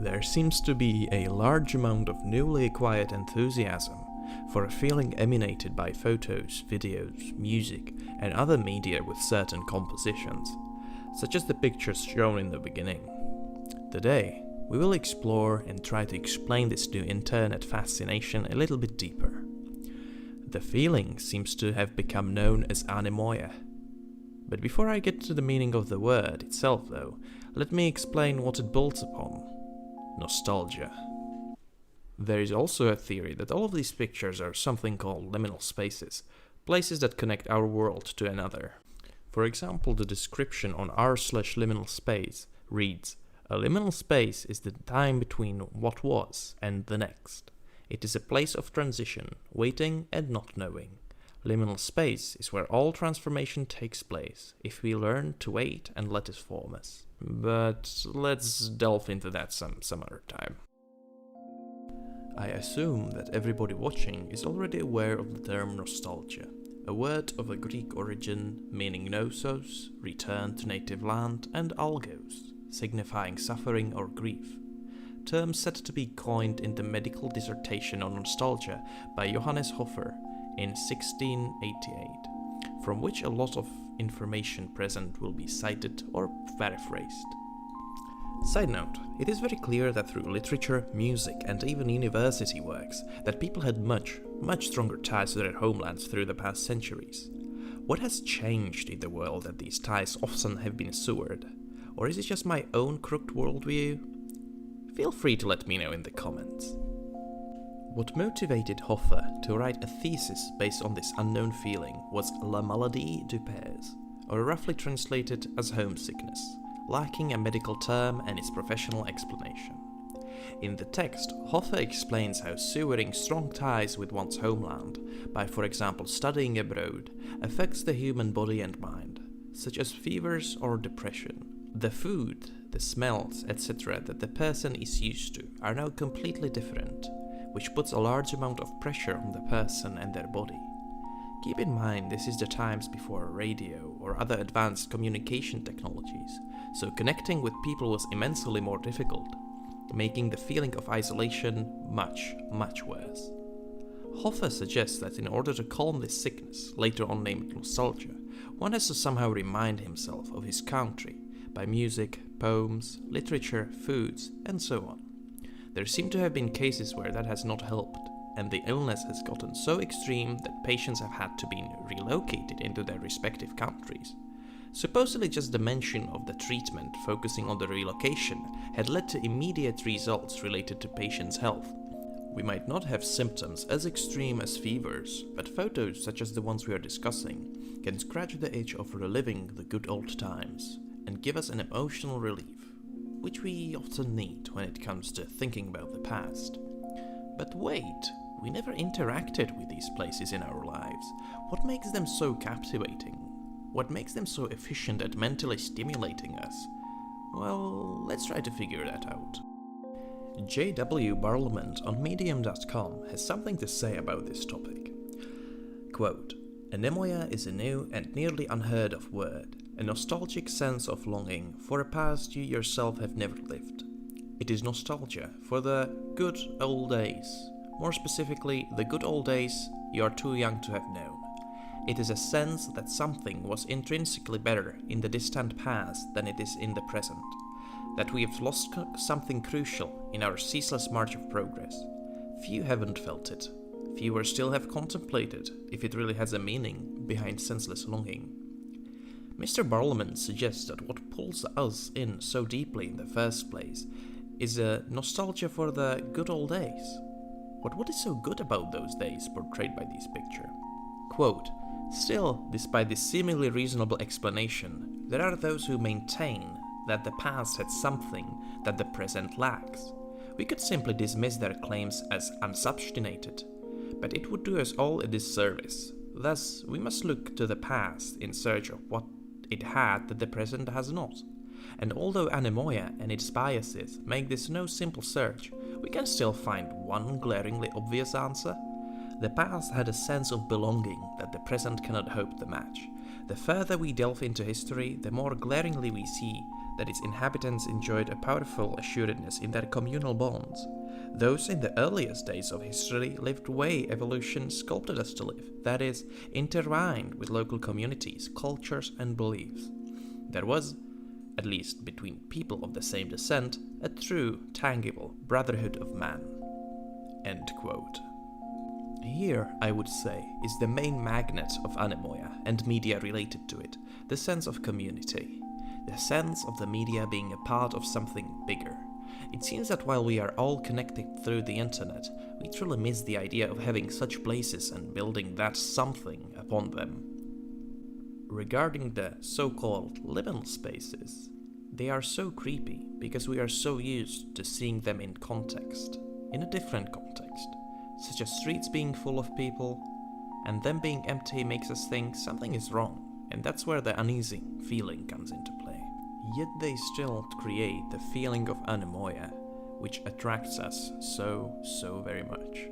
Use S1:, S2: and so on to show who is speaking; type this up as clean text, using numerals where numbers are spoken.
S1: There seems to be a large amount of newly acquired enthusiasm for a feeling emanated by photos, videos, music, and other media with certain compositions, such as the pictures shown in the beginning. Today, we will explore and try to explain this new internet fascination a little bit deeper. The feeling seems to have become known as anemoia. But before I get to the meaning of the word itself though, let me explain what it builds upon. Nostalgia. There is also a theory that all of these pictures are something called liminal spaces, places that connect our world to another. For example, the description on r/liminal space reads, "A liminal space is the time between what was and the next. It is a place of transition, waiting and not knowing. Liminal space is where all transformation takes place, if we learn to wait and let it form us." But let's delve into that some other time. I assume that everybody watching is already aware of the term nostalgia, a word of a Greek origin meaning nosos, return to native land, and algos, signifying suffering or grief. Term said to be coined in the medical dissertation on nostalgia by Johannes Hoffers in 1688, from which a lot of information present will be cited or paraphrased. Side note, it is very clear that through literature, music, and even university works, that people had much stronger ties to their homelands through the past centuries. What has changed in the world that these ties often have been severed? Or is it just my own crooked worldview? Feel free to let me know in the comments. What motivated Hoffers to write a thesis based on this unknown feeling was la maladie du père, or roughly translated as homesickness, lacking a medical term and its professional explanation. In the text, Hoffers explains how severing strong ties with one's homeland, by for example studying abroad, affects the human body and mind, such as fevers or depression. The food, the smells, etc. that the person is used to are now completely different, which puts a large amount of pressure on the person and their body. Keep in mind this is the times before radio or other advanced communication technologies, so connecting with people was immensely more difficult, making the feeling of isolation much worse. Hoffers suggests that in order to calm this sickness, later on named nostalgia, one has to somehow remind himself of his country by music, poems, literature, foods, and so on. There seem to have been cases where that has not helped, and the illness has gotten so extreme that patients have had to be relocated into their respective countries. Supposedly just the mention of the treatment focusing on the relocation had led to immediate results related to patients' health. We might not have symptoms as extreme as fevers, but photos such as the ones we are discussing can scratch the itch of reliving the good old times and give us an emotional relief, which we often need when it comes to thinking about the past. But wait, we never interacted with these places in our lives. What makes them so captivating? What makes them so efficient at mentally stimulating us? Well, let's try to figure that out. J.W. Barlament on Medium.com has something to say about this topic. Quote, "Anemoia is a new and nearly unheard of word, a nostalgic sense of longing for a past you yourself have never lived. It is nostalgia for the good old days, more specifically the good old days you are too young to have known. It is a sense that something was intrinsically better in the distant past than it is in the present, that we have lost something crucial in our ceaseless march of progress. Few haven't felt it. Fewer still have contemplated if it really has a meaning behind senseless longing." Mr. Barlament suggests that what pulls us in so deeply in the first place is a nostalgia for the good old days. But what is so good about those days portrayed by this picture? Quote, "Still, despite this seemingly reasonable explanation, there are those who maintain that the past had something that the present lacks. We could simply dismiss their claims as unsubstantiated, but it would do us all a disservice. Thus, we must look to the past in search of what it had that the present has not. And although anemoia and its biases make this no simple search, we can still find one glaringly obvious answer. The past had a sense of belonging that the present cannot hope to match. The further we delve into history, the more glaringly we see that its inhabitants enjoyed a powerful assuredness in their communal bonds. Those in the earliest days of history lived the way evolution sculpted us to live, that is, intertwined with local communities, cultures, and beliefs. There was, at least between people of the same descent, a true, tangible brotherhood of man." End quote. Here, I would say, is the main magnet of Anemoia and media related to it, the sense of community. The sense of the media being a part of something bigger. It seems that while we are all connected through the internet, we truly miss the idea of having such places and building that something upon them. Regarding the so-called liminal spaces, they are so creepy because we are so used to seeing them in context, in a different context, such as streets being full of people, and them being empty makes us think something is wrong, and that's where the uneasy feeling comes into play. Yet they still create the feeling of Anemoia, which attracts us so very much.